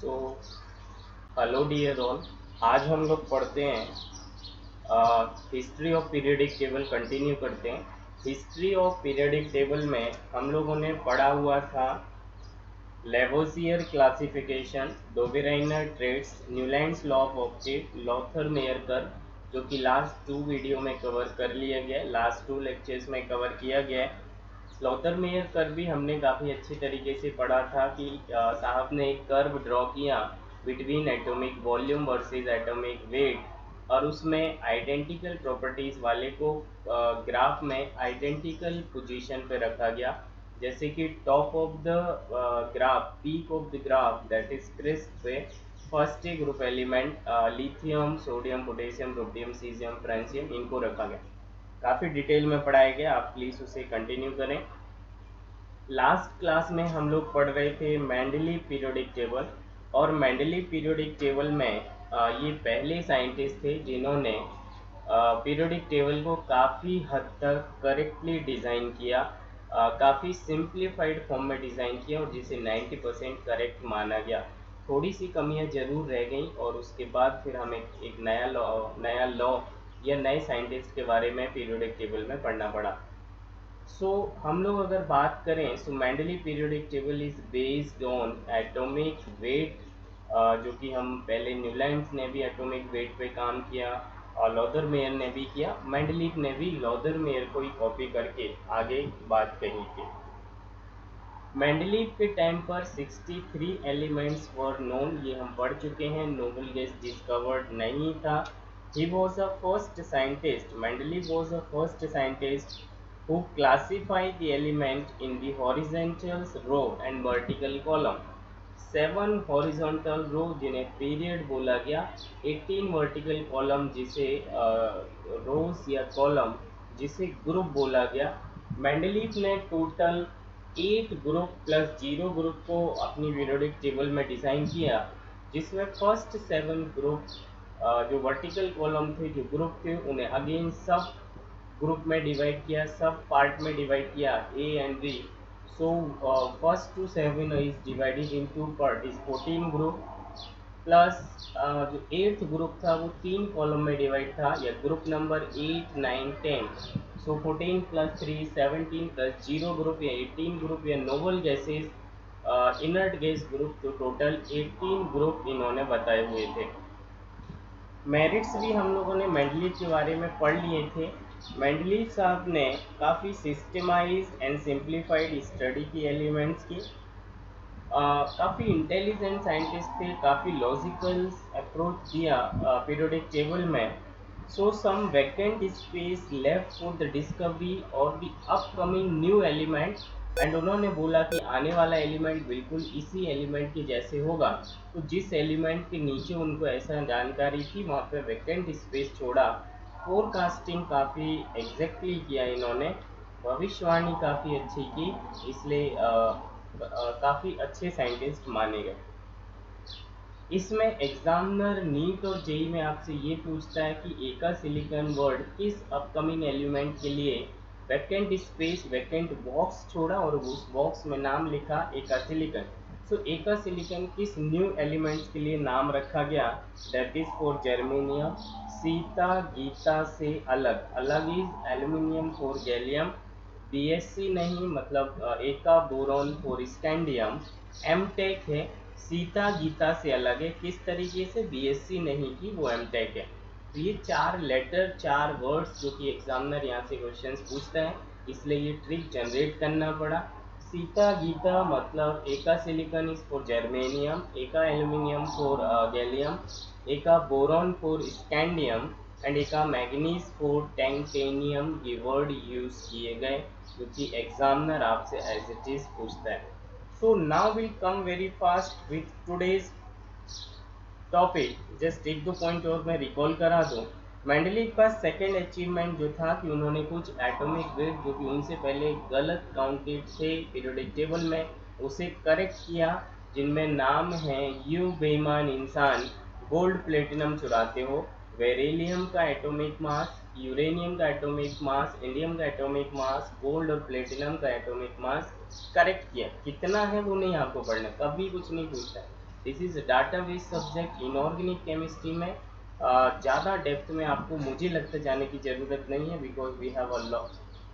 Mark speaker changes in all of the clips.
Speaker 1: So hello dear all. आज हम लोग पढ़ते हैं history of periodic table. Continue करते हैं। हिस्ट्री ऑफ पीरियोडिक टेबल में हम लोगों ने पढ़ा हुआ था Lavoisier classification, Dobereiner triads, Newlands law of octave, Lothar Meyer curve, जो कि लास्ट 2 वीडियो में कवर कर लिया गया है, लास्ट 2 लेक्चर्स में कवर किया गया है। लॉथर मेयर कर्व भी हमने काफ़ी अच्छी तरीके से पढ़ा था कि साहब ने एक कर्व ड्रॉ किया between atomic volume versus atomic weight, और उसमें आइडेंटिकल प्रॉपर्टीज़ वाले को ग्राफ में आइडेंटिकल पोजीशन पे रखा गया, जैसे कि top of the graph, peak of the graph, that is crest पे first A group element lithium, sodium, potassium, rubidium, caesium, francium, इनको रखा गया। काफ़ी डिटेल में पढ़ाया गया, आप प्लीज़ उसे कंटिन्यू करें। लास्ट क्लास में हम लोग पढ़ रहे थे मेंडलीव पीरियोडिक टेबल, और मेंडलीव पीरियोडिक टेबल में ये पहले साइंटिस्ट थे जिन्होंने पीरियोडिक टेबल को काफ़ी हद तक करेक्टली डिज़ाइन किया, काफ़ी सिंप्लीफाइड फॉर्म में डिज़ाइन किया, और जिसे 90% करेक्ट माना गया। थोड़ी सी कमियां ज़रूर रह गई, और उसके बाद फिर हमें एक नया लॉ या नए साइंटिस्ट के बारे में पीरियोडिक टेबल में पढ़ना पड़ा। हम लोग अगर बात करें, so Mendeleev periodic table is based on atomic weight, जो कि हम पहले न्यूलैंड्स ने भी एटॉमिक वेट पे काम किया और लॉथर मेयर ने भी किया। मेंडलीव ने भी लॉथर मेयर को ही कॉपी करके आगे बात कही थी। मेंडलीव के टाइम पर 63 एलिमेंट्स वर नोन, ये हम पढ़ चुके हैं। नोबल गैस डिस्कवर्ड नहीं था। He was a first scientist, Mendeleev was a first scientist who classify the element in the horizontal row and vertical column। 7 horizontal row जिन्हें पीरियड बोला गया, 18 वर्टिकल कॉलम जिसे रोज या कॉलम जिसे ग्रुप बोला गया। मेंडलीव ने टोटल 8 ग्रुप प्लस 0 ग्रुप को अपनी पीरियोडिक टेबल में डिज़ाइन किया, जिसमें फर्स्ट 7 ग्रुप जो वर्टिकल कॉलम थे, जो ग्रुप थे, उन्हें अगेन सब ग्रुप में डिवाइड किया, सब पार्ट में डिवाइड किया, A and B. So first to 7 is divided in 2 part, is 14 group, plus जो 8th ग्रुप था वो 3 कॉलम में डिवाइड था, या ग्रुप नंबर 8, 9, 10। सो 14 प्लस 3 17 प्लस 0 ग्रुप या 18 ग्रुप या noble gases, inert gas group, तो टोटल 18 ग्रुप इन्होंने बताए हुए थे। मेरिट्स भी हम लोगों ने मेंडलीव के बारे में पढ़ लिए थे। मेंडलीव साहब ने काफ़ी सिस्टमाइज एंड सिंप्लीफाइड स्टडी की एलिमेंट्स की, काफ़ी इंटेलिजेंट साइंटिस्ट थे, काफ़ी लॉजिकल अप्रोच दिया पीरियोडिक टेबल में। So some vacant space left for the discovery और the upcoming new element, and उन्होंने बोला कि आने वाला एलिमेंट बिल्कुल इसी एलिमेंट के जैसे होगा। तो जिस एलिमेंट के नीचे उनको ऐसा जानकारी थी, वहाँ पे वैकेंट स्पेस छोड़ा। फोरकास्टिंग काफ़ी एग्जैक्टली किया इन्होंने, भविष्यवाणी काफ़ी अच्छी की, इसलिए काफ़ी अच्छे साइंटिस्ट माने गए। इसमें एग्जामिनर नीट और जेई में आपसे ये पूछता है कि एका सिलिकॉन वर्ड किस अपकमिंग एलिमेंट के लिए वैकेंट स्पेस, वैकेंट बॉक्स छोड़ा और उस बॉक्स में नाम लिखा एका सिलिकॉन। सो एका सिलिकॉन किस न्यू एलिमेंट्स के लिए नाम रखा गया, that is for germanium. Sita Gita से अलग, अलग is aluminium for gallium. BSc नहीं, मतलब एका बोरॉन फॉर स्कैंडियम। एमटेक है, सीता गीता से अलग है, किस तरीके से, बीएससी नहीं की, वो एमटेक है। तो ये 4 लेटर, 4 वर्ड्स जो कि एग्जामिनर यहाँ से क्वेश्चंस पूछता है, इसलिए ये ट्रिक जनरेट करना पड़ा। सीता गीता मतलब एका सिलिकॉन इज फॉर जर्मेनियम, एका एल्यूमिनियम फॉर गैलियम, एका बोरॉन फॉर स्कैंडियम, एंड एका मैग्नीज फॉर टैंटेनियम। ये वर्ड यूज किए गए, क्योंकि एग्जामिनर आपसे एज इट इज पूछता है। So now we'll come very fast with today's topic। Just एक दो पॉइंट और मैं रिकॉल करा दूँ। मेंडलीव का सेकेंड अचीवमेंट जो था कि उन्होंने कुछ एटॉमिक वेट जो कि उनसे पहले गलत काउंटेड थे पीरियोडिक टेबल में, उसे करेक्ट किया, जिनमें नाम है यू बेईमान इंसान, गोल्ड प्लेटिनम चुराते हो, बेरिलियम का एटॉमिक मास, यूरेनियम का एटॉमिक मास, इंडियम का एटॉमिक मास, गोल्ड और प्लेटिनम का एटॉमिक मास करेक्ट किया। कितना है वो नहीं आपको पढ़ना, कभी कुछ नहीं पूछता है, this is database subject inorganic chemistry में। ज़्यादा डेप्थ में आपको मुझे लगता है जाने की ज़रूरत नहीं है, because we have a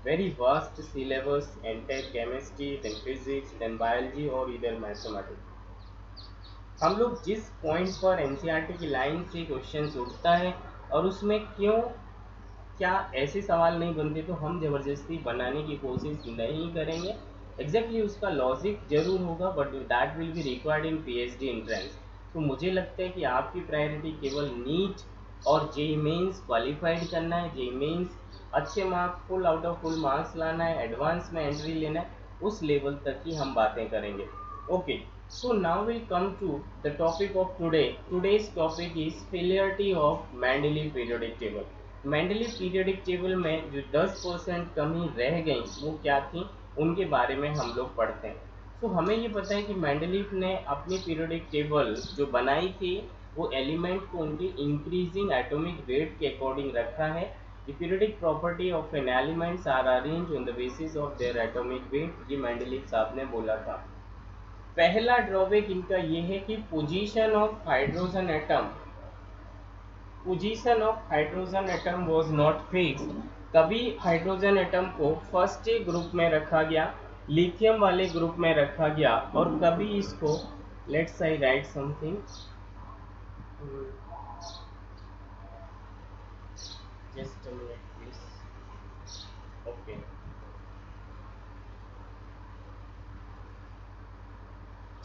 Speaker 1: very vast syllabus, entire chemistry, then physics, then biology और इधर मैथमेटिक्स। हम लोग जिस पॉइंट पर एनसीईआरटी की लाइन से क्वेश्चन उठता है और उसमें क्यों क्या ऐसे सवाल नहीं बनते, तो हम ज़बरदस्ती बनाने की कोशिश नहीं करेंगे। एग्जैक्टली उसका लॉजिक जरूर होगा, but that will be required in PhD entrance. तो मुझे लगता है कि आपकी प्रायोरिटी केवल नीट और जेई मेंस क्वालिफाइड करना है, जेई मेंस अच्छे marks, full out of full marks लाना है, एडवांस में एंट्री लेना है, उस लेवल तक ही हम बातें करेंगे। Okay, so now we'll come to the topic of today. Today's topic is familiarity of Mendeleev periodic table. Mendeleev periodic table में जो 10% कमी रह गई वो क्या थी, उनके बारे में हम लोग पढ़ते हैं। तो हमें ये पता है कि मेंडलीव ने अपनी पीरियडिक टेबल जो बनाई थी वो एलिमेंट को उनके इंक्रीजिंग एटॉमिक वेट के अकॉर्डिंग रखा है। The periodic property of an elements are arrange on the basis of their atomic weight, ये मेंडलीव साहब ने बोला था। पहला ड्रॉबैक इनका ये है कि position of hydrogen atom was not fixed. कभी हाइड्रोजन एटम को फर्स्ट ग्रुप में रखा गया, लिथियम वाले ग्रुप में रखा गया, और कभी इसको, let's I right something, just a minute please. Okay,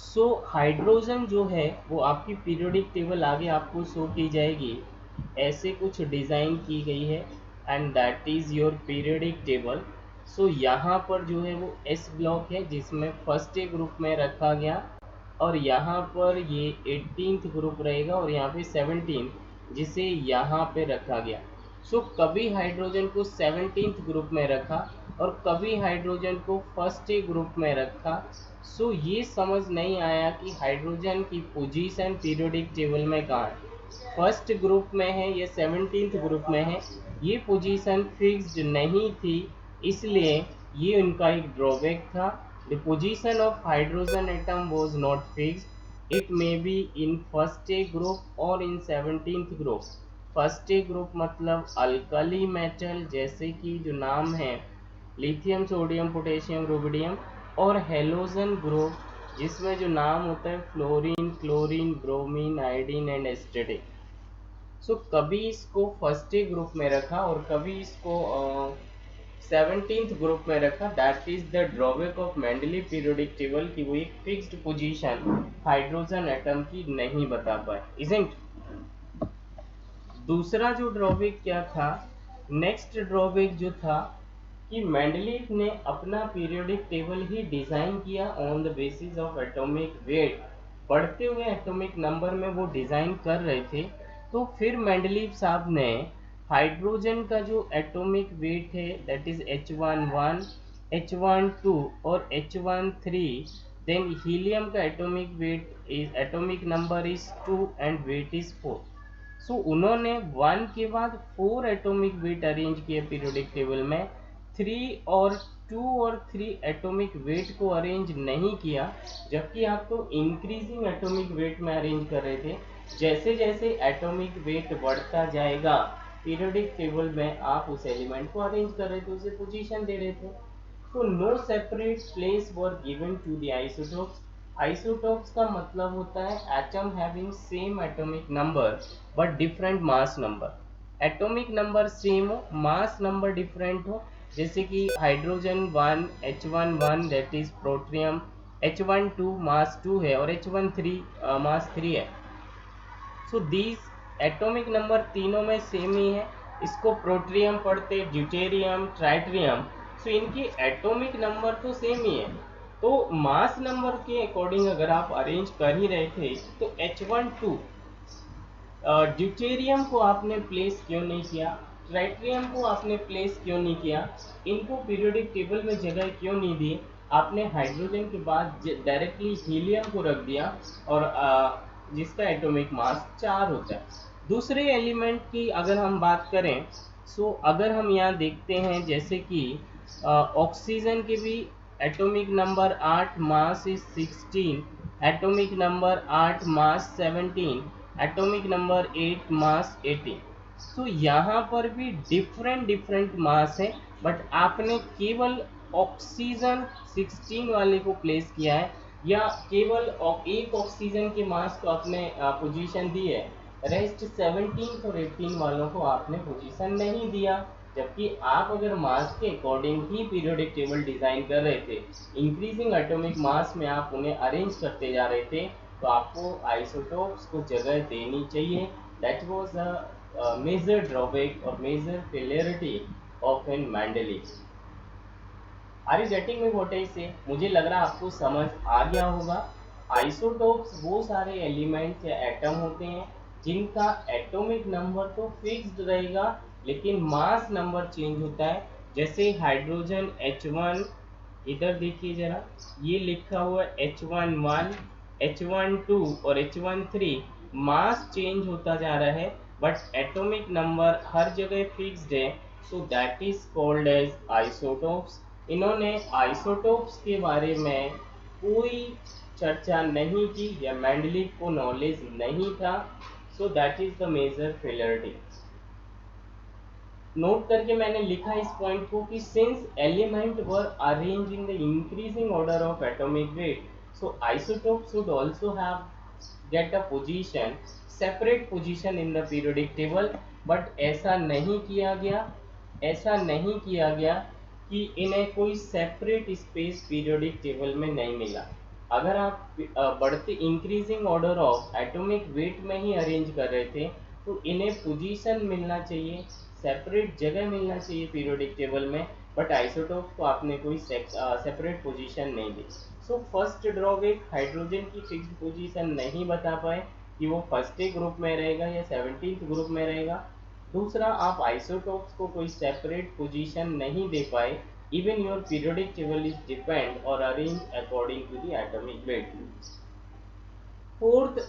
Speaker 1: so hydrogen जो है वो आपकी पीरियोडिक टेबल आगे आपको शो की जाएगी, ऐसे कुछ डिज़ाइन की गई है, and that is your periodic table. So यहाँ पर जो है वो एस ब्लॉक है जिसमें फर्स्ट ग्रुप में रखा गया, और यहाँ पर ये 18th ग्रुप रहेगा, और यहाँ पे 17 जिसे यहाँ पे रखा गया। सो कभी हाइड्रोजन को 17th ग्रुप में रखा और कभी हाइड्रोजन को फर्स्ट ग्रुप में रखा। सो ये समझ नहीं आया कि हाइड्रोजन की पोजीशन पीरियोडिक टेबल में कहाँ है, फर्स्ट ग्रुप में है या 17th ग्रुप में है, ये पोजीशन फिक्स्ड नहीं थी, इसलिए ये उनका एक ड्रॉबैक था। The position of hydrogen atom was not fixed, it may be in first group और in 17th group. First group मतलब अल्कली मेटल, जैसे कि जो नाम है लिथियम, सोडियम, पोटेशियम, रुबिडियम, और हेलोजन ग्रुप जिसमें जो नाम होता है fluorine, chlorine, bromine, iodine and astatine. So कभी इसको फर्स्ट ग्रुप में रखा और कभी इसको 17th ग्रुप में रखा। That is the drawback of Mendeleev periodic table कि वो एक फिक्स्ड पोजीशन हाइड्रोजन एटम की नहीं बता पाए, इजंट। दूसरा जो ड्रॉबैक क्या था, नेक्स्ट ड्रॉबैक जो था कि मेंडलीव ने अपना पीरियोडिक टेबल ही डिज़ाइन किया on the basis of atomic wait. बढ़ते हुए एटॉमिक नंबर में वो डिज़ाइन कर रहे थे, तो फिर मेंडलीव साहब ने हाइड्रोजन का जो एटॉमिक वेट है दैट इज H11, H12 और H13, देन हीलियम का atomic weight is, atomic number is 2 and weight is 4। So उन्होंने 1 के बाद 4 एटॉमिक वेट अरेंज किए पीरियोडिक टेबल में, 3 और 2 और 3 एटॉमिक वेट को अरेंज नहीं किया, जबकि आप तो इंक्रीजिंग एटॉमिक वेट में अरेंज कर रहे थे। जैसे जैसे एटॉमिक वेट बढ़ता जाएगा पीरियोडिक टेबल में आप उस एलिमेंट को अरेंज कर रहे थे, उसे पोजीशन दे रहे थे। तो no separate place were given to the isotopes. Isotopes का मतलब होता है atom having same atomic number but different mass number. Atomic number same हो, मास नंबर डिफरेंट हो, जैसे कि hydrogen 1 H11 that is protium, H12 mass 2 है और H13 मास 3 है। सो दीज एटॉमिक नंबर तीनों में सेम ही है, इसको प्रोट्रियम पढ़ते, ड्यूटेरियम, ट्राइट्रियम। सो इनके एटॉमिक नंबर तो सेम ही है, तो मास नंबर के अकॉर्डिंग अगर आप अरेंज कर ही रहे थे तो H12 ड्यूटेरियम को आपने प्लेस क्यों नहीं किया, ट्राइट्रियम को आपने प्लेस क्यों नहीं किया, इनको पीरियोडिक टेबल में जगह क्यों नहीं दी, आपने हाइड्रोजन के बाद डायरेक्टली हीलियम को रख दिया, और जिसका एटॉमिक मास 4 होता है। दूसरे एलिमेंट की अगर हम बात करें, सो अगर हम यहाँ देखते हैं जैसे कि ऑक्सीजन के भी atomic number 8 mass is 16, atomic number 8 mass 17, atomic number 8 मास 18। तो यहाँ पर भी डिफरेंट डिफरेंट मास है, बट आपने केवल ऑक्सीजन 16 वाले को प्लेस किया है, या केवल एक ऑक्सीजन के मास को आपने पोजीशन दी है, रेस्ट 17 और 18 वालों को आपने पोजीशन नहीं दिया। जबकि आप अगर मास के अकॉर्डिंग ही पीरियोडिक टेबल डिजाइन कर रहे थे, इंक्रीजिंग एटॉमिक मास में आप उन्हें अरेंज करते जा रहे थे, तो आपको आइसोटोप्स को जगह देनी चाहिए। That was a major drawback और major failurity of an Mendeleev. Are you getting me what I say? मुझे लग रहा है आपको समझ आ गया होगा। आइसोटोप्स वो सारे एलिमेंट्स या एटम होते हैं जिनका एटॉमिक नंबर तो फिक्स्ड रहेगा, लेकिन मास नंबर चेंज होता है। जैसे हाइड्रोजन H1, इधर देखिए जरा, ये लिखा हुआ H11, H12 और H13, मास चेंज होता जा रहा है बट एटॉमिक नंबर हर जगह फिक्स्ड है, so that is called as isotopes. इन्होंने आइसोटोप्स के बारे में कोई चर्चा नहीं की या मेंडलीव को नॉलेज नहीं था, so that is the major failurity. Note करके मैंने लिखा इस पॉइंट को कि since element were arrange in the increasing order of atomic weight, so isotope should also have get a position, separate position in the periodic table. But ऐसा नहीं किया गया, ऐसा नहीं किया गया कि इन्हें कोई सेपरेट स्पेस पीरियोडिक टेबल में नहीं मिला। अगर आप बढ़ते increasing order of atomic wait में ही अरेंज कर रहे थे, तो इन्हें पोजीशन मिलना चाहिए, सेपरेट जगह मिलना चाहिए पीरियोडिक टेबल में, बट आइसोटोप को आपने कोई सेपरेट पोजीशन नहीं दी। सो फर्स्ट ड्रॉबैक, हाइड्रोजन की फिक्स्ड पोजीशन नहीं बता पाए कि वो फर्स्ट ग्रुप में रहेगा या 17th ग्रुप में रहेगा। दूसरा, आप आइसोटोप्स को कोई सेपरेट पोजीशन नहीं दे पाए, even your periodic table is depend और arrange according to the atomic weight. Fourth,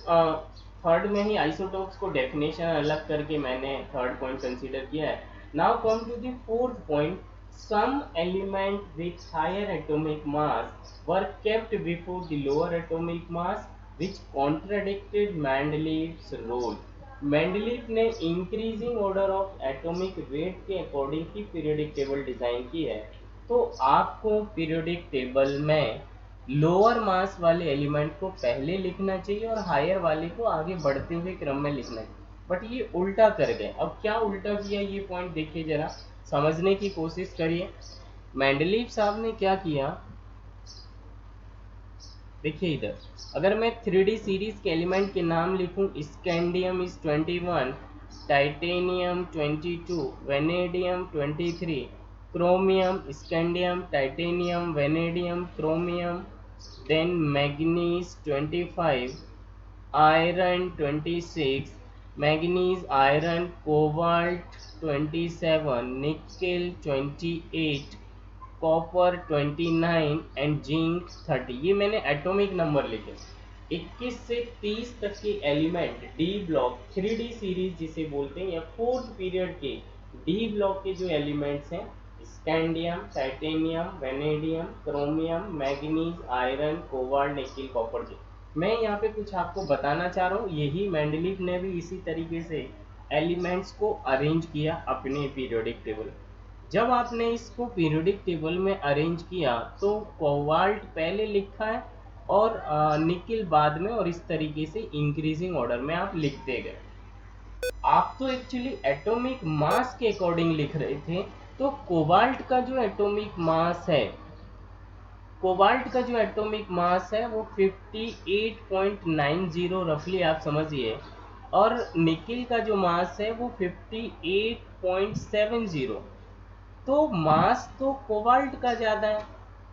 Speaker 1: third में ही आइसोटोप्स को डेफिनेशन अलग करके मैंने थर्ड पॉइंट कंसीडर किया है। Now come to the fourth point, some element with higher atomic mass were kept before the lower atomic mass, which contradicted Mendeleev's rule. Mendeleev ने increasing order of atomic weight के according ही periodic table design की है, तो आपको periodic table में lower mass वाले element को पहले लिखना चाहिए और हायर वाले को आगे बढ़ते हुए क्रम में लिखना चाहिए, बट ये उल्टा कर गए। अब क्या उल्टा किया, ये पॉइंट देखिए जरा, समझने की कोशिश करिए। मेंडलीव साहब ने क्या किया, देखिए इधर, अगर मैं 3D सीरीज के एलिमेंट के नाम लिखूं, scandium is 21, titanium 22, vanadium 23, chromium, scandium, titanium, vanadium, chromium, then manganese 25, iron 26, manganese, iron, cobalt 27, nickel 28, copper 29 and zinc 30। ये मैंने एटॉमिक नंबर लिखे। 21 से 30 तक के element D block 3D series जिसे बोलते हैं, या फोर्थ पीरियड के डी ब्लॉक के जो एलिमेंट्स हैं, scandium, titanium, vanadium, chromium, manganese, iron, cobalt, nickel, copper, zinc. मैं यहाँ पे कुछ आपको बताना चाह रहा हूँ, यही मेंडलीव ने भी इसी तरीके से एलिमेंट्स को अरेंज किया अपने पीरियोडिक टेबल। जब आपने इसको पीरियोडिक टेबल में अरेंज किया तो कोबाल्ट पहले लिखा है और निकिल बाद में, और इस तरीके से इंक्रीजिंग ऑर्डर में आप लिखते गए। आप तो एक्चुअली एटॉमिक मास के अकॉर्डिंग लिख रहे थे, तो कोबाल्ट का जो एटॉमिक मास है, कोबाल्ट का जो एटॉमिक मास है वो 58.90 रफली आप समझिए, और निकिल का जो मास है वो 58.70। तो मास तो कोबाल्ट का ज़्यादा है,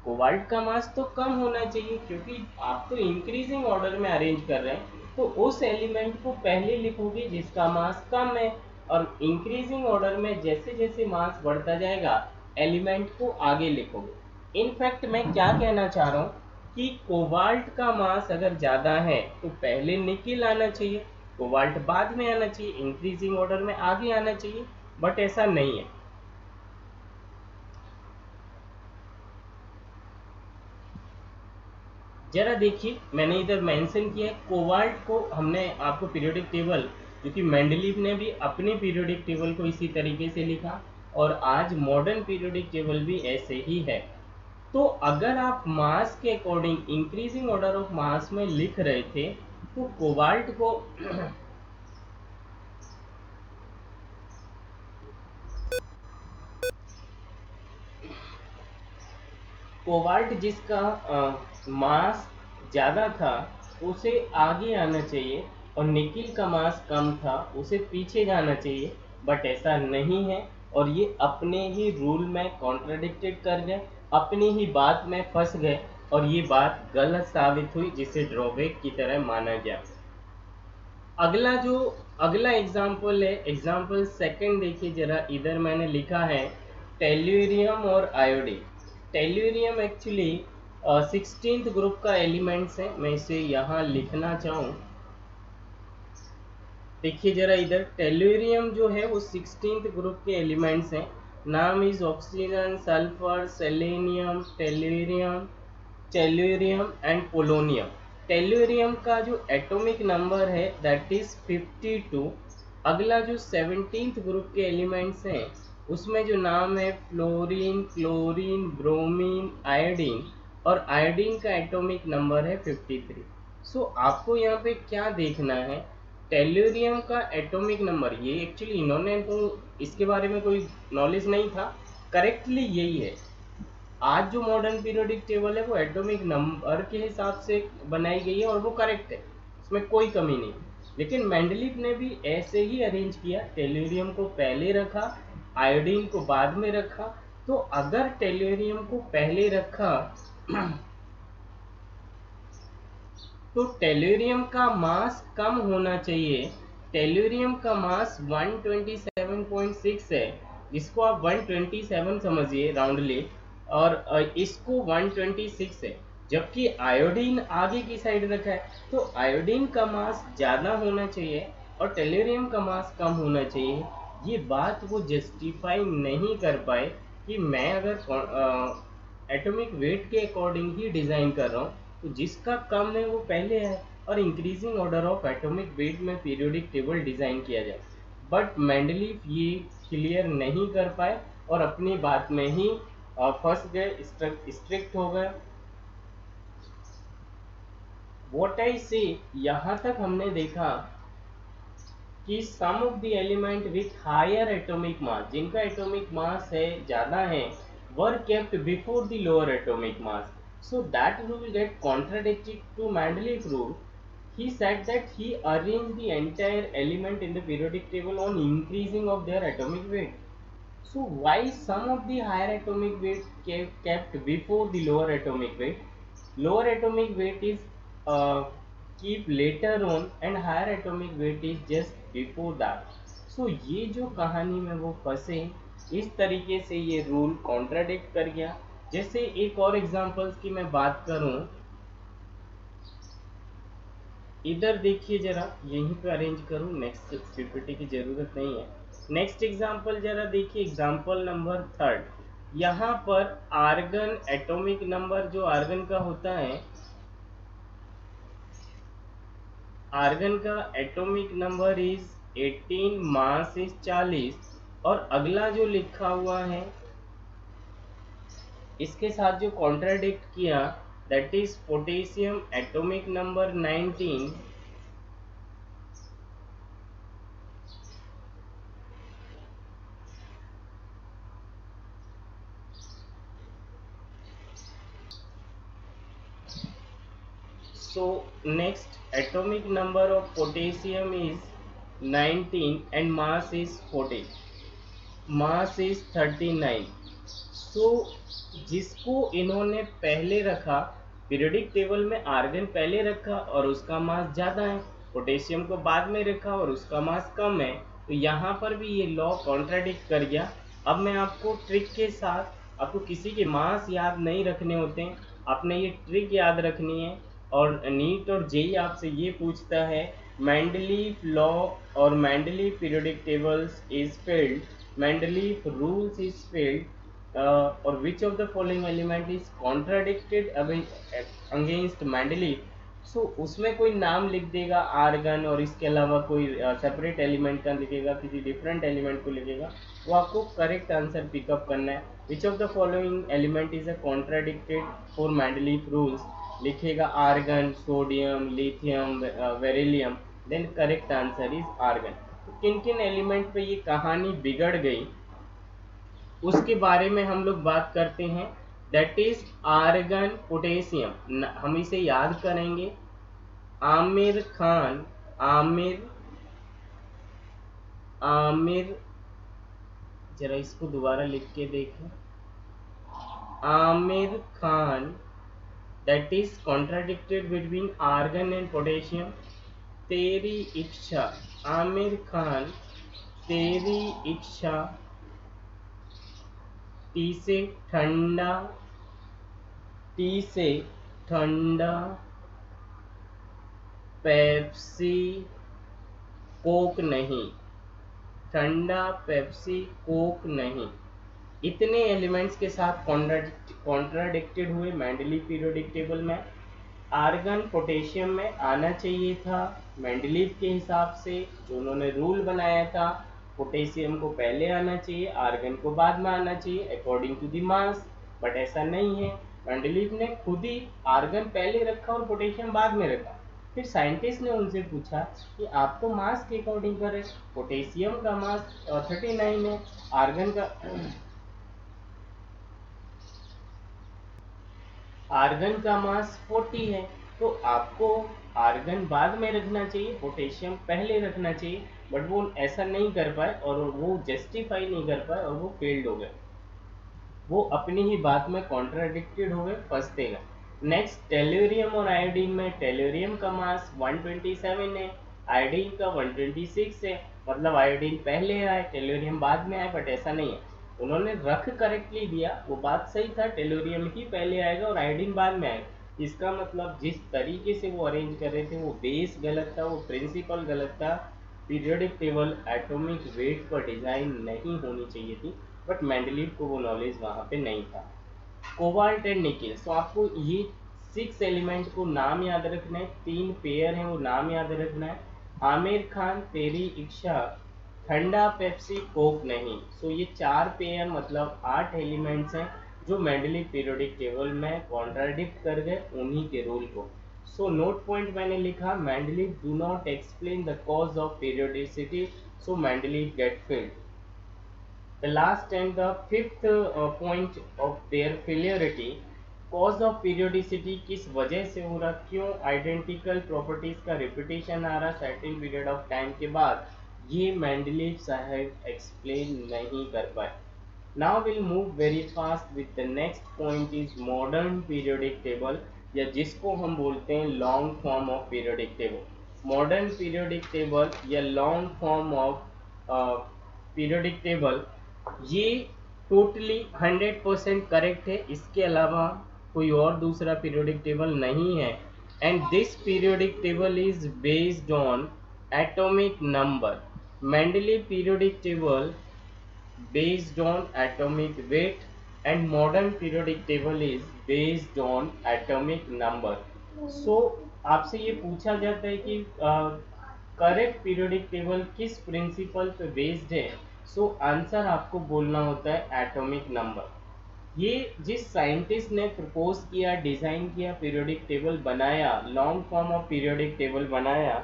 Speaker 1: कोबाल्ट का मास तो कम होना चाहिए, क्योंकि आप तो इंक्रीजिंग ऑर्डर में अरेंज कर रहे हैं, तो उस एलिमेंट को पहले लिखोगे जिसका मास कम है, और इंक्रीजिंग ऑर्डर में जैसे जैसे मास बढ़ता जाएगा एलिमेंट को आगे लिखोगे। इनफैक्ट मैं क्या कहना चाह रहा हूँ कि कोबाल्ट का मास अगर ज़्यादा है तो पहले निकिल आना चाहिए, कोबाल्ट बाद में आना चाहिए, इंक्रीजिंग ऑर्डर में आगे आना चाहिए, बट ऐसा नहीं है। जरा देखिए, मैंने इधर मेंशन किया है कोबाल्ट को हमने आपको पीरियोडिक टेबल, क्योंकि मेंडलीव ने भी अपने पीरियोडिक टेबल को इसी तरीके से लिखा और आज मॉडर्न पीरियोडिक टेबल भी ऐसे ही है। तो अगर आप मास के according increasing order of mass में लिख रहे थे तो कोबाल्ट को कोबाल्ट जिसका मास ज़्यादा था उसे आगे आना चाहिए और निकिल का मास कम था उसे पीछे जाना चाहिए, बट ऐसा नहीं है और ये अपने ही रूल में कॉन्ट्राडिक्टेड कर गए, अपनी ही बात में फंस गए और ये बात गलत साबित हुई जिसे ड्रॉबैक की तरह माना गया। अगला एग्जाम्पल है, एग्जाम्पल सेकंड देखिए जरा, इधर मैंने लिखा है टेल्यूरियम और iodine. Tellurium actually 16th group का एलिमेंट्स है, मैं इसे यहाँ लिखना चाहूँ, देखिए जरा इधर टेल्यूरियम जो है वो 16th ग्रुप के एलिमेंट्स हैं। नाम is oxygen, sulphur, selenium, tellurium and polonium. Tellurium का जो एटॉमिक नंबर है दैट इज 52। अगला जो 17th ग्रुप के एलिमेंट्स हैं उसमें जो नाम है फ्लोरीन, क्लोरीन, ब्रोमीन, आयोडीन, और आयोडीन का एटॉमिक नंबर है 53। सो आपको यहाँ पे क्या देखना है, टेल्यूरियम का एटॉमिक नंबर, ये एक्चुअली इन्होंने तो इसके बारे में कोई नॉलेज नहीं था, करेक्टली यही है। आज जो मॉडर्न पीरियोडिक टेबल है वो एटॉमिक नंबर के हिसाब से बनाई गई है और वो करेक्ट है, इसमें कोई कमी नहीं। लेकिन मेंडलीव ने भी ऐसे ही अरेंज किया, टेल्यूरियम को पहले रखा, आयोडीन को बाद में रखा। तो अगर टेल्यूरियम को पहले रखा तो टेल्यूरियम का मास कम होना चाहिए। टेल्यूरियम का मास 127.6 है, जिसको आप 127 समझिए राउंडली, और इसको 126 है, जबकि आयोडीन आगे की साइड रखा है। तो आयोडीन का मास ज़्यादा होना चाहिए और टेल्यूरियम का मास कम होना चाहिए। ये बात वो जस्टिफाई नहीं कर पाए कि मैं अगर एटॉमिक वेट के अकॉर्डिंग ही डिज़ाइन कर रहा हूँ तो जिसका कम है वो पहले है और increasing order of atomic wait में पीरियोडिक टेबल डिज़ाइन किया जाए। बट मेंडलीव ये क्लियर नहीं कर पाए और अपनी बात में ही फंस गए, स्ट्रिक्ट हो गए। व्हाट आई से, यहाँ तक हमने देखा कि some of the element with higher atomic mass, जिनका एटॉमिक मास है ज़्यादा है, were kept before the lower atomic mass, so that rule get contradicted to Mendeleev rule. He said that he arranged the entire element in the periodic table on increasing of their atomic weight. So why some of the higher atomic weight kept before the lower atomic weight? Lower atomic weight is uh, keep later on and higher atomic weight is just before that. So ये जो कहानी में वो फंसे, इस तरीके से ये रूल कॉन्ट्राडिक्ट कर गया। जैसे एक और एग्जांपल्स की मैं बात करूं, इधर देखिए जरा, यहीं पे अरेंज करूं, नेक्स्ट पीपीटी की जरूरत नहीं है। नेक्स्ट एग्जांपल जरा देखिए, एग्जांपल नंबर थर्ड। यहाँ पर आर्गन एटॉमिक नंबर जो आर्गन का होता है, आर्गन का atomic number is 18, mass is 40, और अगला जो लिखा हुआ है इसके साथ जो कॉन्ट्राडिक्ट किया that is potassium atomic number 19, so next atomic number of potassium is 19 and mass is 40, mass is 39। सो जिसको इन्होंने पहले रखा, पीरियोडिक टेबल में आर्गन पहले रखा और उसका मास ज़्यादा है, पोटेशियम को बाद में रखा और उसका मास कम है, तो यहाँ पर भी ये लॉ कॉन्ट्राडिक्ट कर गया। अब मैं आपको ट्रिक के साथ, आपको किसी के मास याद नहीं रखने होते हैं, आपने ये ट्रिक याद रखनी है। और नीट और जेई आपसे ये पूछता है मेंडलीव लॉ और Mendeleev periodic tables is failed, Mendeleev rules is failed और which of the following element is contradicted against Mendeleev. So उसमें कोई नाम लिख देगा आर्गन, और इसके अलावा कोई सेपरेट एलिमेंट का लिखेगा, किसी डिफरेंट एलिमेंट को लिखेगा, वो आपको करेक्ट आंसर पिकअप करना है। Which of the following element is a contradicted for Mendeleev rules, लिखेगा argon, sodium, lithium, beryllium, then correct answer is argon. तो किन किन एलिमेंट पे ये कहानी बिगड़ गई उसके बारे में हम लोग बात करते हैं। That is argon, potassium. हम इसे याद करेंगे। आमिर खान, आमिर आमिर जरा इसको दोबारा लिख के देखें। Aamir Khan, that is contradicted between argon and potassium. तेरी इच्छा, आमिर खान, तेरी इच्छा। टी से ठंडा, टी से ठंडा, पेप्सी, कोक नहीं, ठंडा पेप्सी कोक नहीं। इतने एलिमेंट्स के साथ कॉन्ट्राडिक्टेड हुए मेंडलीव पीरियोडिक टेबल में। आर्गन पोटेशियम में आना चाहिए था मेंडलीव के हिसाब से, जो उन्होंने रूल बनाया था। पोटेशियम को पहले आना चाहिए, आर्गन को बाद में आना चाहिए according to the mass, but ऐसा नहीं है। मेंडलीव ने खुद ही आर्गन पहले रखा और पोटेशियम बाद में रखा। फिर साइंटिस्ट ने उनसे पूछा कि आप तो मास के अकॉर्डिंग करें, पोटेशियम का मास 39 है, आर्गन का मास 40 है, तो आपको आर्गन बाद में रखना चाहिए, पोटेशियम पहले रखना चाहिए। बट वो ऐसा नहीं कर पाए और वो जस्टिफाई नहीं कर पाए और वो फेल्ड हो गए। वो अपनी ही बात में कॉन्ट्राडिक्टेड हो गए, फंसते गए। नेक्स्ट टेल्यूरियम और आयोडीन में, टेल्यूरियम का मास 127 है, आयोडीन का 126 है। मतलब आयोडीन पहले आए, टेल्यूरियम बाद में आए, बट ऐसा नहीं है। उन्होंने रख करेक्टली दिया, वो बात सही था, टेल्यूरियम ही पहले आएगा और आयोडीन बाद में आएगा। इसका मतलब जिस तरीके से वो अरेंज कर रहे थे वो बेस गलत था, वो प्रिंसिपल गलत था। पीरियोडिक टेबल एटॉमिक वेट पर डिजाइन नहीं होनी चाहिए थी, बट मेंडलीव को वो नॉलेज वहाँ पे नहीं था। कोबाल्ट एंड निकिल, सो आपको ये 6 एलिमेंट को नाम याद रखना है, 3 पेयर हैं वो नाम याद रखना है। आमिर खान, तेरी इच्छा, ठंडा पेप्सी कोक नहीं। सो ये 4 पेयर मतलब 8 एलिमेंट्स हैं जो मेंडलीव पीरियोडिक टेबल में कॉन्ट्राडिक्ट कर गए उन्हीं के रूल को। सो नोट पॉइंट मैंने लिखा, Mendeleev do not explain the cause of periodicity, so Mendeleev get failed. The last and the fifth point of their failurity, cause of periodicity, किस वजह से हो रहा, क्यों आइडेंटिकल प्रॉपर्टीज का रिपीटेशन आ रहा सर्टेन पीरियड ऑफ टाइम के बाद, ये मेंडलीव साहब एक्सप्लेन नहीं कर पाए। Now will move very fast with the next point is modern periodic table, या जिसको हम बोलते हैं long form of periodic table. Modern periodic table या long form of periodic table, ये टोटली 100% करेक्ट है, इसके अलावा कोई और दूसरा पीरियोडिक टेबल नहीं है। And this periodic table is based on atomic number. Mendeleev periodic table based on atomic weight and modern periodic table is based on atomic number. So आपसे ये पूछा जाता है कि करेक्ट पीरियोडिक टेबल किस principal पे बेस्ड है। So answer आपको बोलना होता है एटॉमिक नंबर। ये जिस साइंटिस्ट ने प्रपोज किया, डिज़ाइन किया, पीरियोडिक टेबल बनाया, long form of periodic table बनाया,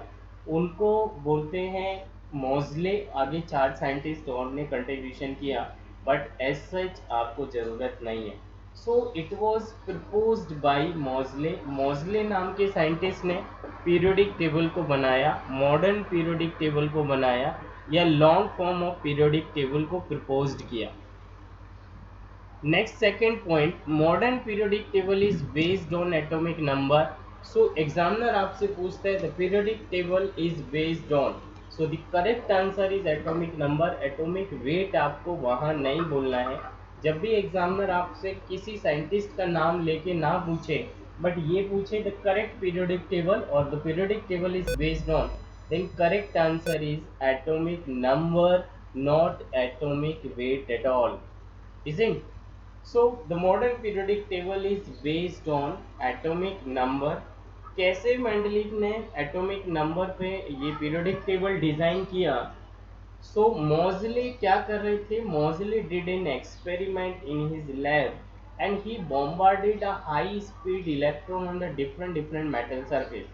Speaker 1: उनको बोलते हैं मोज़ले। आगे 4 साइंटिस्ट और ने कंट्रीब्यूशन किया, बट एज सच आपको ज़रूरत नहीं है। So it was proposed by Moseley. Moseley नाम के साइंटिस्ट ने पीरियोडिक टेबल को बनाया, मॉडर्न पीरियोडिक टेबल को बनाया, या long form of periodic table को प्रपोज्ड किया। Next second point, modern periodic table is based on atomic number. So examiner आपसे पूछता है the periodic table is based on, so the correct answer is atomic number. Atomic weight आपको वहाँ नहीं बोलना है। जब भी एग्जामिनर आपसे किसी साइंटिस्ट का नाम लेके ना पूछे, बट ये पूछे द करेक्ट पीरियोडिक टेबल और the periodic table is based on, then correct answer is atomic number, not atomic weight at all, isn't? So the modern periodic table is based on atomic number. कैसे Mendeleev ने atomic number पे ये periodic table design किया? सो मोज़ले क्या कर रहे थे? Moseley did an experiment in his lab and he bombarded a high speed electron on the different metal surface।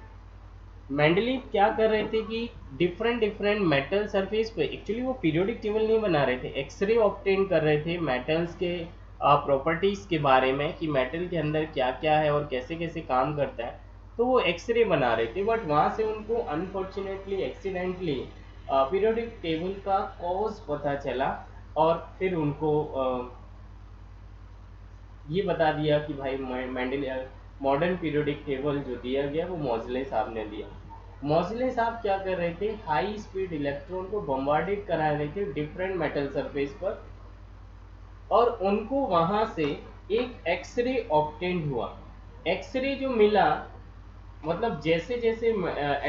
Speaker 1: Mendeleev क्या कर रहे थे कि डिफरेंट डिफरेंट मेटल सरफेस पे, एक्चुअली वो पीरियोडिक टेबल नहीं बना रहे थे, एक्सरे ऑब्टेन कर रहे थे मेटल्स के प्रॉपर्टीज के बारे में कि मेटल के अंदर क्या क्या है और कैसे कैसे काम करता है। तो वो एक्सरे बना रहे थे, बट वहाँ से उनको अनफॉर्चुनेटली एक्सीडेंटली पीरियोडिक टेबल का कॉज पता चला और फिर उनको ये बता दिया कि भाई मेंडल मॉडर्न पीरियोडिक टेबल जो दिया गया वो मोज़ले साहब ने दिया। मोज़ले साहब क्या कर रहे थे? हाई स्पीड इलेक्ट्रॉन को बम्बार्डेड करा रहे थे डिफरेंट मेटल सरफेस पर, और उनको वहां से एक एक्सरे ऑब्टेन हुआ। एक्सरे जो मिला, मतलब जैसे जैसे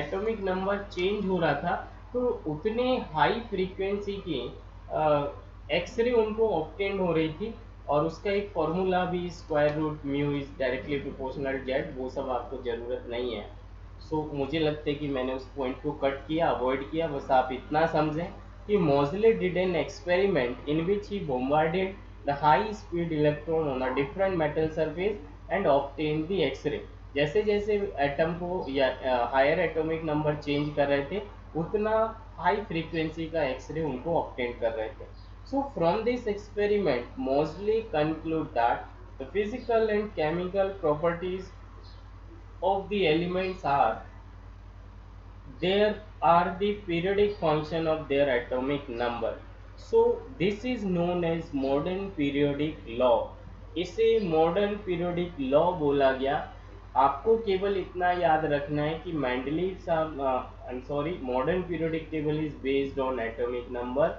Speaker 1: एटॉमिक नंबर चेंज हो रहा था तो उतने हाई फ्रीक्वेंसी की एक्सरे उनको ऑब्टेन हो रही थी, और उसका एक फॉर्मूला भी square root mu is directly proportional Z, वो सब आपको ज़रूरत नहीं है। सो मुझे लगता है कि मैंने उस पॉइंट को कट किया, अवॉइड किया, बस आप इतना समझें कि Moseley did an experiment in which he bombarded the high speed electron on a different metal surface and obtain the X ray. जैसे जैसे एटम को या हायर एटॉमिक नंबर चेंज कर रहे थे उतना हाई फ्रीक्वेंसी का एक्सरे उनको ऑब्टेन कर रहे थे। So from this experiment mostly conclude that the physical and chemical properties of the elements are there are the periodic function of their atomic number। so this is known as modern periodic law। इसे modern periodic law बोला गया। आपको केवल इतना याद रखना है कि मेंडलीव साहब sorry modern periodic table is based on atomic number.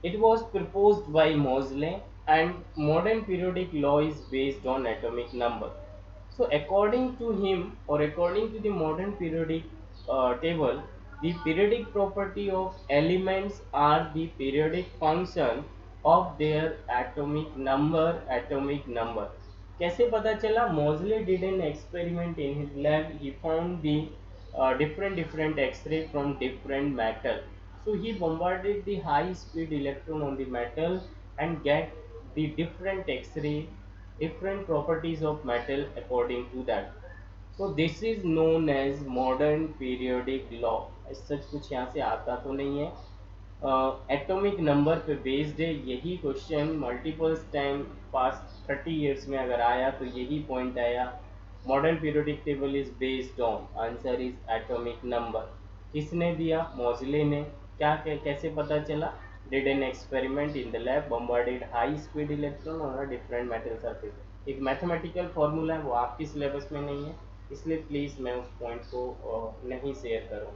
Speaker 1: It was proposed by Moseley, and modern periodic law is based on atomic number। So, according to him, or according to the modern periodic table, the periodic property of elements are the periodic function of their atomic number। Atomic number कैसे पता चला? Moseley did an experiment in his lab। He found the different X-ray from different metal। So he bombarded the high speed electron on the metal and get the different X-ray, different properties of metal according to that। So this is known as modern periodic law। सच कुछ यहाँ से आता तो नहीं है, atomic number पे based है। यही question multiple time past 30 years में अगर आया तो यही पॉइंट आया, modern periodic table is based on, answer is atomic number. किसने दिया? मोज़ले ने। क्या कैसे पता चला? Did an experiment in the lab, bombarded high speed electron on a different metal surface. एक मैथमेटिकल फॉर्मूला है, वो आपकी सिलेबस में नहीं है, इसलिए प्लीज़ मैं उस पॉइंट को नहीं शेयर करूँ।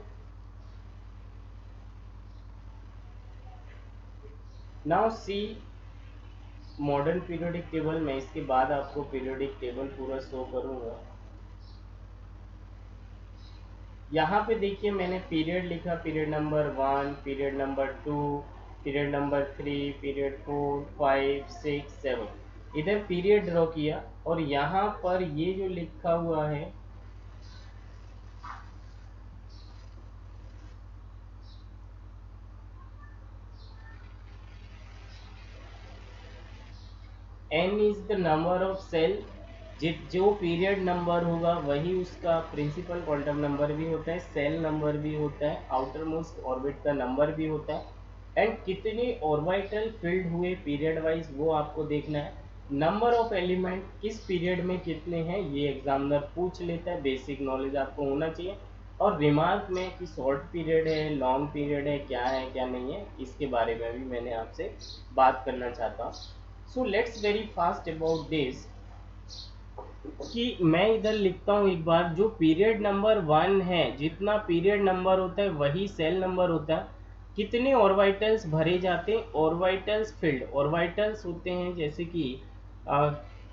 Speaker 1: Now see modern periodic table में, इसके बाद आपको पीरियोडिक टेबल पूरा शो करूंगा। यहाँ पे देखिए मैंने पीरियड लिखा, period number 1, period number 2, period number 3, period 4, 5, 6, 7, इधर पीरियड ड्रॉ किया, और यहाँ पर ये जो लिखा हुआ है n is the number of shell. जो पीरियड नंबर होगा वही उसका प्रिंसिपल क्वांटम नंबर भी होता है, सेल नंबर भी होता है, आउटर मोस्ट ऑर्बिट का नंबर भी होता है, एंड कितने ऑर्बिटल फिल्ड हुए पीरियड वाइज वो आपको देखना है। नंबर ऑफ एलिमेंट किस पीरियड में कितने हैं ये एग्जामिनर पूछ लेता है, बेसिक नॉलेज आपको होना चाहिए। और रिमार्क में कि शॉर्ट पीरियड है, लॉन्ग पीरियड है क्या नहीं है, इसके बारे में भी मैंने आपसे बात करना चाहता हूँ। So let's very fast about this, कि मैं इधर लिखता हूँ एक बार, जो पीरियड नंबर 1 है, जितना पीरियड नंबर होता है वही सेल नंबर होता है। कितने ऑर्बिटल्स भरे जाते हैं? ऑर्बिटल्स फील्ड, ऑर्बिटल्स होते हैं जैसे कि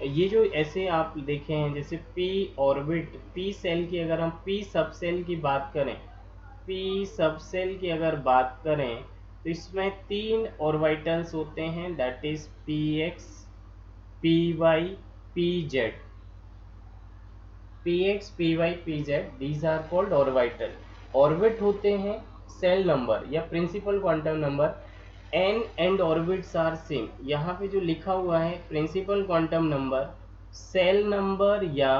Speaker 1: ये जो ऐसे आप देखे हैं, जैसे पी ऑर्बिट, पी सेल की अगर हम पी सब सेल की बात करें, पी सब सेल की अगर बात करें तो इसमें 3 ऑर्बिटल्स होते हैं, that is P X, PY, PZ, PX, PY, PZ, these are called orbital. Orbit होते हैं सेल नंबर या principal quantum number, n and orbits are same. यहाँ पे जो लिखा हुआ है principal quantum number, shell number या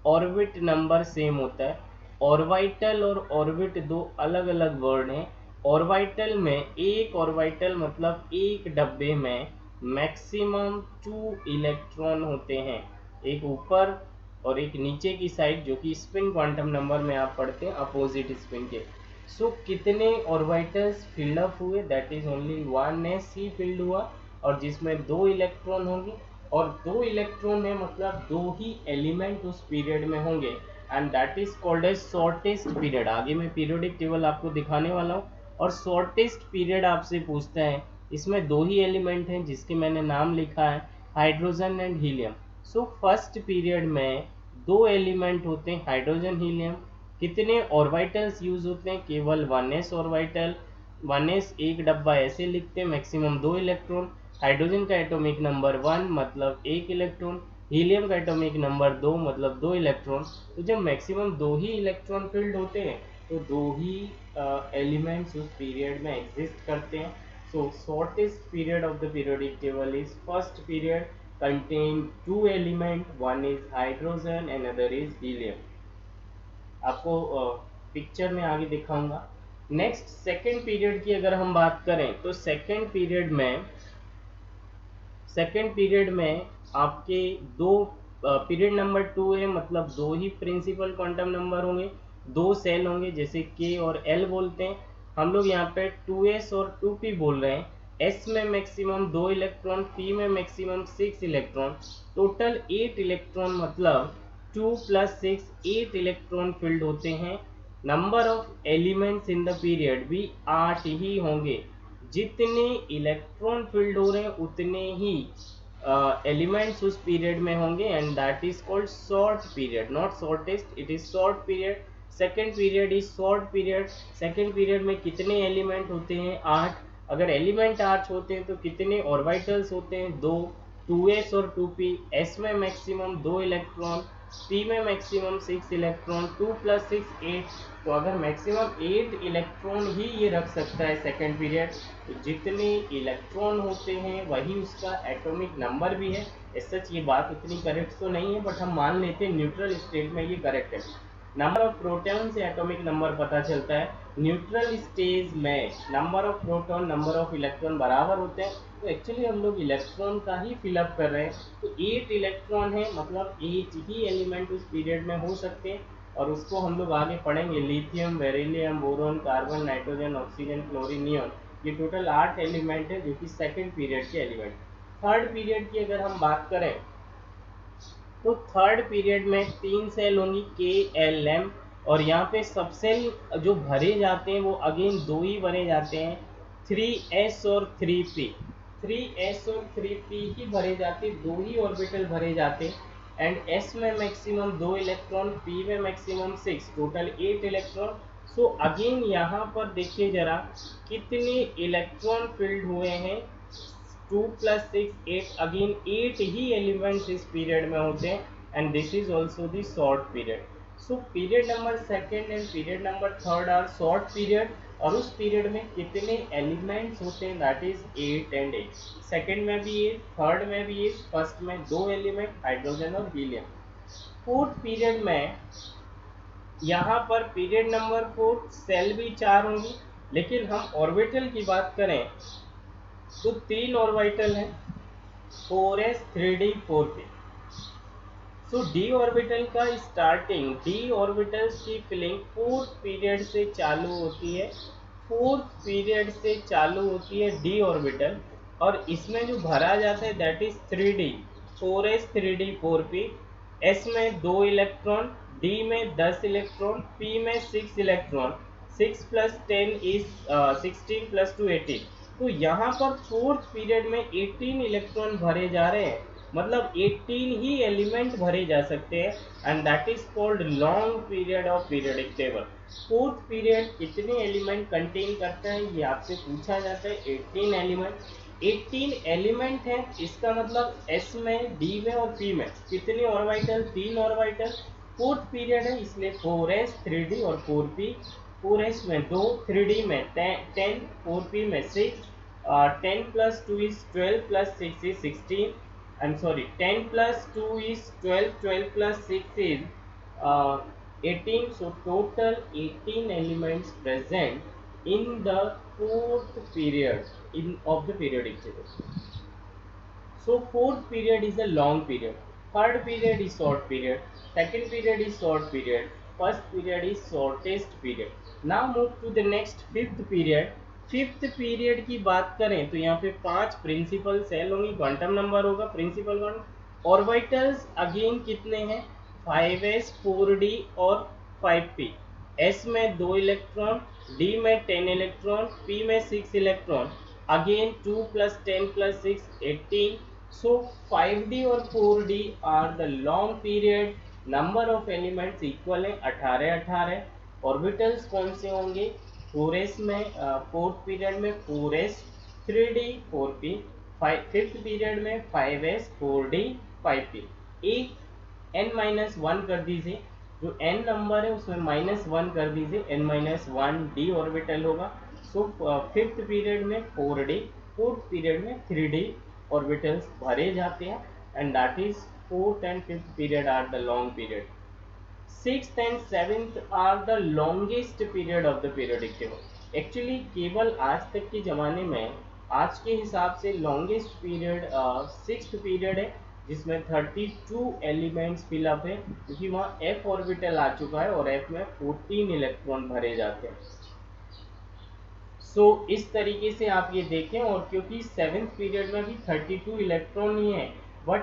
Speaker 1: ऑर्बिट नंबर सेम होता है। ऑर्बिटल और ऑर्बिट दो अलग अलग वर्ड हैं। ऑर्बिटल में एक ऑर्बिटल मतलब एक डब्बे में मैक्सिमम 2 इलेक्ट्रॉन होते हैं, एक ऊपर और एक नीचे की साइड, जो कि स्पिन क्वांटम नंबर में आप पढ़ते हैं अपोजिट स्पिन के। सो कितने ऑर्बिटल्स फिल्ड अप हुए, that is only one S he field हुआ, और जिसमें 2 इलेक्ट्रॉन होंगे, और 2 इलेक्ट्रॉन है मतलब 2 ही एलिमेंट उस पीरियड में होंगे, and that is called as shortest period. आगे मैं पीरियोडिक टेबल आपको दिखाने वाला हूँ। और शॉर्टेस्ट पीरियड आपसे पूछता है, इसमें 2 ही एलिमेंट हैं जिसके मैंने नाम लिखा है, hydrogen and helium. So first period में 2 एलिमेंट होते हैं, हाइड्रोजन हीलियम। कितने ऑर्बिटल्स यूज होते हैं, केवल 1s ऑर्बिटल। 1s एक डब्बा ऐसे लिखते हैं, मैक्सिमम 2 इलेक्ट्रॉन। हाइड्रोजन का एटॉमिक नंबर 1 मतलब 1 इलेक्ट्रॉन, हीलियम का एटॉमिक नंबर 2 मतलब 2 इलेक्ट्रॉन। तो जब मैक्सिमम 2 ही इलेक्ट्रॉन फील्ड होते हैं तो 2 ही एलिमेंट्स उस पीरियड में एग्जिस्ट करते हैं। So shortest period of the periodic table is first period, contain 2 element, one is hydrogen and other is helium। आपको पिक्चर में आगे दिखाऊंगा। नेक्स्ट सेकेंड पीरियड की अगर हम बात करें तो सेकेंड पीरियड में आपके दो पीरियड नंबर 2 है, मतलब 2 ही प्रिंसिपल क्वांटम नंबर होंगे, 2 सेल होंगे, जैसे K और L बोलते हैं। हम लोग यहाँ पे 2s और 2p बोल रहे हैं। S में मैक्सिमम 2 इलेक्ट्रॉन, P में मैक्सिमम 6 इलेक्ट्रॉन, टोटल 8 इलेक्ट्रॉन, मतलब 2 + 6 8 इलेक्ट्रॉन फील्ड होते हैं। Number of elements in the period भी 8 ही होंगे। जितने इलेक्ट्रॉन फील्ड हो रहे हैं उतने ही एलिमेंट्स उस पीरियड में होंगे, and that is called short period, not shortest, it is short period. Second period is short period. Second period में कितने एलिमेंट होते हैं, 8। अगर एलिमेंट 8 होते हैं तो कितने ऑर्बिटल्स होते हैं, 2, 2s और 2p। s में मैक्सिमम 2 इलेक्ट्रॉन, p में मैक्सिमम 6 इलेक्ट्रॉन, 2 + 6 8। तो अगर मैक्सिमम 8 इलेक्ट्रॉन ही ये रख सकता है सेकेंड पीरियड, तो जितने इलेक्ट्रॉन होते हैं वही उसका एटॉमिक नंबर भी है। सच ये बात उतनी करेक्ट तो नहीं है, बट हम मान लेते हैं न्यूट्रल स्टेट में ये करेक्ट है। नंबर ऑफ प्रोटॉन से एटॉमिक नंबर पता चलता है। न्यूट्रल स्टेज में number of proton number of electron बराबर होते हैं, तो एक्चुअली हम लोग इलेक्ट्रॉन का ही फिलअप कर रहे हैं। तो 8 इलेक्ट्रॉन है मतलब 8 ही एलिमेंट उस पीरियड में हो सकते हैं, और उसको हम लोग आगे पढ़ेंगे। Lithium, beryllium, boron, carbon, nitrogen, oxygen, chlorine, neon, ये टोटल 8 एलिमेंट है जो कि सेकेंड पीरियड के एलिमेंट। थर्ड पीरियड की अगर हम बात करें तो थर्ड पीरियड में 3 सेल होंगी, KLM, और यहाँ पे सब सेल जो भरे जाते हैं वो अगेन 2 ही भरे जाते हैं, 3s और 3p। 3s और 3p ही भरे जाते, 2 ही ऑर्बिटल भरे जाते, एंड s में मैक्सिमम 2 इलेक्ट्रॉन, p में maximum 6, total 8 electron. So again यहाँ पर देखिए जरा कितने इलेक्ट्रॉन फील्ड हुए हैं, 2 + 6 8, अगेन 8 ही एलिमेंट्स इस पीरियड में होते हैं, and this is also the short period. So period number second and period number third are short period, और उस पीरियड में कितने एलिमेंट्स होते हैं, दैट इज 8 एंड 8। सेकेंड में भी 8, थर्ड में भी 8, फर्स्ट में 2 एलिमेंट, हाइड्रोजन और हीलियम। फोर्थ पीरियड में यहाँ पर पीरियड नंबर 4 सेल भी 4 होंगी, लेकिन हम ऑर्बिटल की बात करें तो 3 ऑर्बिटल हैं, 4s 3d 4p। सो डी ऑर्बिटल का स्टार्टिंग, डी ऑर्बिटल्स की फिलिंग फोर्थ पीरियड से चालू होती है। फोर्थ पीरियड से चालू होती है डी ऑर्बिटल, और इसमें जो भरा जाता है that is 3d, 4s 3d 4p। s में 2 इलेक्ट्रॉन, d में 10 इलेक्ट्रॉन, p में 6 इलेक्ट्रॉन, 6 + 10 इज 16 + 2 18। तो यहाँ पर फोर्थ पीरियड में 18 इलेक्ट्रॉन भरे जा रहे हैं, मतलब 18 ही एलिमेंट भरे जा सकते हैं, and that is called long period of periodic table. Fourth period कितने एलिमेंट कंटेन करता है ये आपसे पूछा जाता है, 18 एलिमेंट। 18 एलिमेंट है, इसका मतलब S में, D में और P में कितने ऑर्बिटल? 3 ऑर्बिटल। फोर्थ पीरियड है इसलिए 4s 3d और 4p। 4s में 2, 3d में 10, 4p में 6। 10 plus 2 is 12 plus 6 is 16। I'm sorry, 10 plus 2 is 12, 12 plus 6 is 18. So total 18 elements present in the fourth period of the periodic table. So fourth period is a long period, third period is short period, second period is short period, first period is shortest period. Now move to the next fifth period. Fifth period की बात करें तो यहाँ पे 5 principal cell होंगी, quantum number होगा principal quantum. Orbitals again कितने हैं? 5s 4d और 5p। s में 2 इलेक्ट्रॉन, d में 10 इलेक्ट्रॉन, p में 6 electron. Again 2 plus 10 plus 6 18। So 5d और 4d are the long period. Number of elements equal है 18 18। ऑर्बिटल्स कौन से होंगे? 4s में फोर्थ पीरियड में 4s 3d 4p, fifth period में 5s 4d 5p। एक n-1 कर दीजिए, जो n नंबर है उसमें -1 कर दीजिए, n-1 d ऑर्बिटल होगा। सो फिफ्थ पीरियड में 4d, फोर्थ पीरियड में 3d ऑर्बिटल्स भरे जाते हैं, and that is fourth and fifth period are the long period. Sixth and seventh are the longest period of the periodic table. Actually केवल आज तक के ज़माने में आज के हिसाब से लॉन्गेस्ट पीरियड सिक्स्थ पीरियड है, जिसमें 32 एलिमेंट्स फिलअप है, क्योंकि वहाँ f ऑर्बिटल आ चुका है और f में 14 इलेक्ट्रॉन भरे जाते हैं। सो इस तरीके से आप ये देखें, और क्योंकि सेवेंथ पीरियड में भी 32 इलेक्ट्रॉन ही है, बट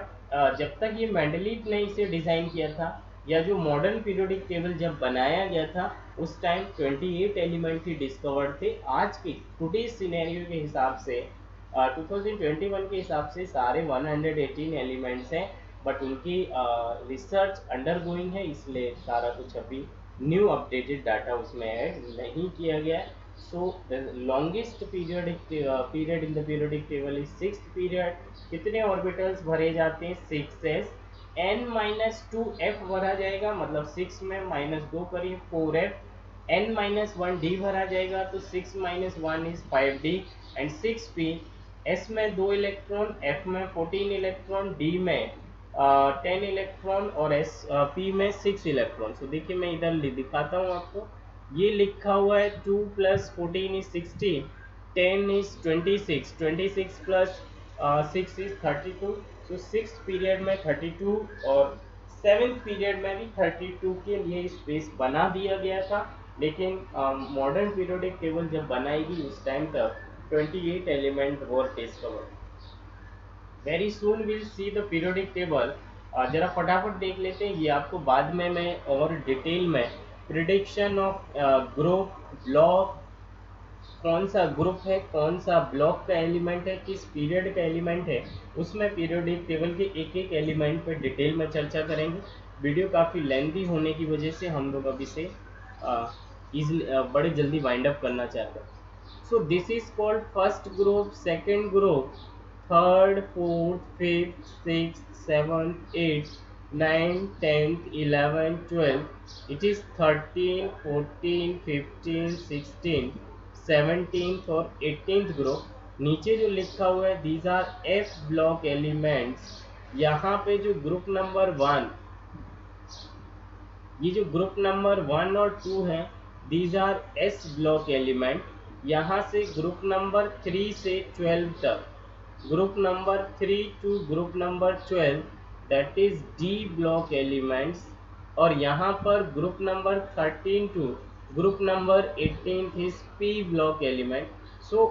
Speaker 1: जब तक ये मेंडलीव ने इसे डिज़ाइन किया था, या जो मॉडर्न पीरियोडिक टेबल जब बनाया गया था, उस टाइम 28 एलिमेंट ही डिस्कवर्ड थे। आज के टुडे सिनेरियो के हिसाब से 2021 के हिसाब से सारे 118 एलिमेंट्स हैं, बट उनकी रिसर्च अंडर गोइंग है, इसलिए सारा कुछ अभी न्यू अपडेटेड डाटा उसमें ऐड नहीं किया गया है। So the longest period in the periodic table is sixth period. कितने ऑर्बिटल्स भरे जाते हैं? 6s। n-2f भरा जाएगा, मतलब 6 में -2 करिए 4f। n-1d भरा जाएगा तो 6 - 1 is 5d and 6p। s में 2 इलेक्ट्रॉन, f में 14 इलेक्ट्रॉन, d में 10 इलेक्ट्रॉन और p में 6 इलेक्ट्रॉन। सो देखिए मैं इधर दिखाता हूँ आपको, ये लिखा हुआ है 2 + 14 is 16, 10 is 26, 26 + 6 is 32। So six period में 32 और सेवेंथ पीरियड में भी 32 के लिए स्पेस बना दिया गया था, लेकिन मॉडर्न पीरियोडिक टेबल जब बनाएगी उस टाइम तक 28 element were discovered. Very soon will see the periodic table. जरा फटाफट देख लेते हैं, ये आपको बाद में मैं और डिटेल में प्रिडिक्शन ऑफ ग्रुप ब्लॉक, कौन सा ग्रुप है, कौन सा ब्लॉक का एलिमेंट है, किस पीरियड का एलिमेंट है, उसमें पीरियोडिक टेबल के एक एक एलिमेंट पर डिटेल में चर्चा करेंगे। वीडियो काफ़ी लेंथी होने की वजह से हम लोग अभी से इजीली बड़े जल्दी वाइंड अप करना चाहते हैं। So this is called first group, second group, third, fourth, fifth, sixth, seventh, eighth, 9th, 10th, 11th, 12th, it is 13, 14, 15, 16, 17th और 18th ग्रुप। नीचे जो लिखा हुआ है these R F block elements. यहाँ पे जो ग्रुप नंबर 1, ये जो ग्रुप नंबर 1 और 2 है, these are S block element. यहाँ से ग्रुप नंबर 3 से 12 तक, group number 3 to group number 12 that is D block elements. और यहाँ पर group number 13 to group number 18 is P block element. So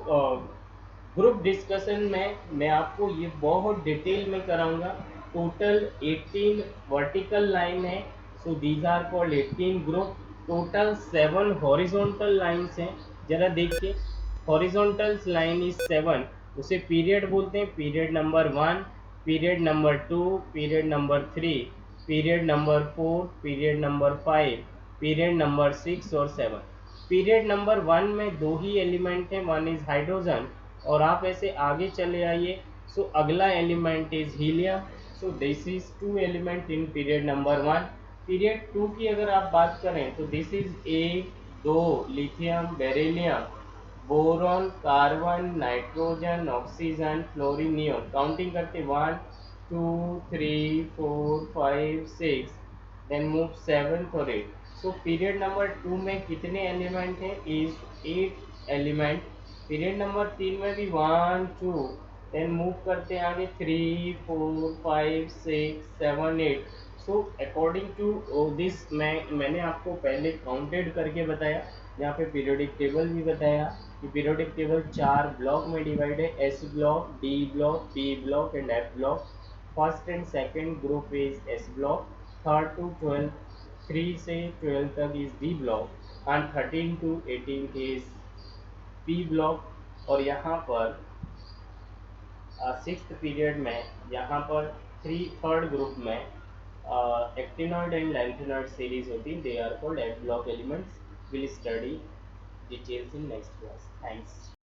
Speaker 1: group discussion में मैं आपको ये बहुत डिटेल में कराऊंगा। टोटल 18 वर्टिकल लाइन है, so these are called 18 group. Total 7 horizontal lines हैं। जरा देखिए, हॉरिजॉन्टल लाइन इज 7, उसे पीरियड बोलते हैं। Period number 1, period number 2, period number 3, period number 4, period number 5, period number 6 और 7। पीरियड नंबर 1 में 2 ही एलिमेंट हैं, वन इज हाइड्रोजन और आप ऐसे आगे चले आइए। सो अगला element is helium. So this is 2 element in period number 1। Period 2 की अगर आप बात करें तो this is 1, 2 lithium, beryllium, boron, carbon, nitrogen, oxygen, fluorine, neon. Counting करते 1 2 3 4 5 6, देन मूव 7 और 8। सो पीरियड नंबर 2 में कितने एलिमेंट हैं? Is 8 element. पीरियड नंबर 3 में भी 1 2, देन मूव करते हैं आगे 3 4 5 6 7 8। सो अकॉर्डिंग टू दिस मैंने आपको पहले काउंटेड करके बताया, यहाँ पे पीरियोडिक टेबल भी बताया कि पीरियोडिक टेबल 4 ब्लॉक में डिवाइड है, S block, D block, P block and F block. First and second group is S block, third to 12, 3 से 12 तक is D block and 13 to 18 is P block. और यहाँ पर सिक्स्थ पीरियड में यहाँ पर थर्ड ग्रुप में एक्टिनॉइड एंड लैंथेनॉइड सीरीज होती है, they are called F block elements. Will study details in next class. Thanks.